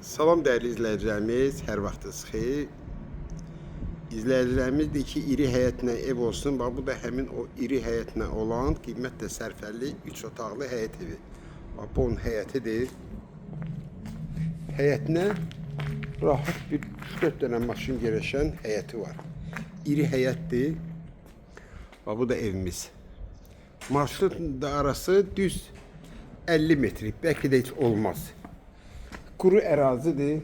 Salam dəyərli izləyicilərimiz, hər vaxtınız xeyir. İzləyicilərimiz deyir ki, iri həyətlə ev olsun. Bax, bu da həmin o iri həyətlə olan qiymətlə sərfəli 3 otaqlı həyət evi. Bax, bu onun həyətidir. Həyətinə rahat bir 3-4 dənə maşın yerləşən həyəti var. İri həyətdir. Bax, bu da evimiz. Marşrutun da arası düz 50 metrik, bəlkə də heç olmaz. Kuru ərazidir.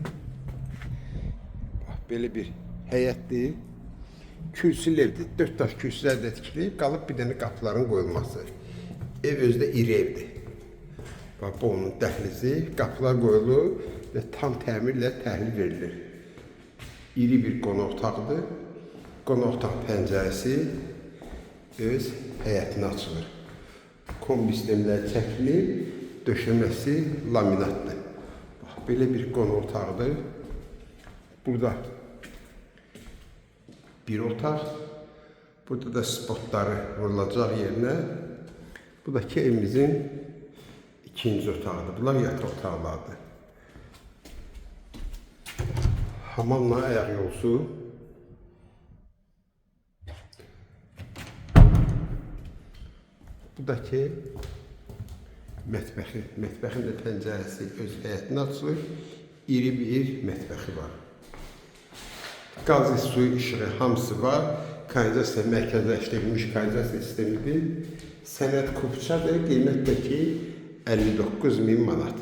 Bax, belə bir həyətdir. Kürsülü evdir. 4 daş kürsülər də tikilib, qalıb bir dənə qapıların qoyulması. Ev özdə iri evdir. Bax, bu onun dəhlizi, qapılar qoyulur və tam təmirlə təhlil verilir. İri bir qonaq otaqdır. Qonaq otaq pəncərəsi öz həyətinə açılır. Kombi sistemləri çəkilir, döşəməsi laminatdır. Belə bir qonaq otağıdır. Burada bir otaq. Burada da spotları vurulacaq yerinə. Bu da ki evimizin ikinci otağıdır. Bunlar yataq otaqlardır. Hamamla ayaq yolusu. Bu da ki mətbəxi. Mətbəxin də pəncərəsi öz həyətinə açılır. İri bir mətbəxi var. Qazı, suyu, işığı hamısı var. Kanalizasiya mərkəzləşdirilmiş kanalizasiya sistemidir. Sənəd kupçadır. Qiymət də ki 59.000 manat.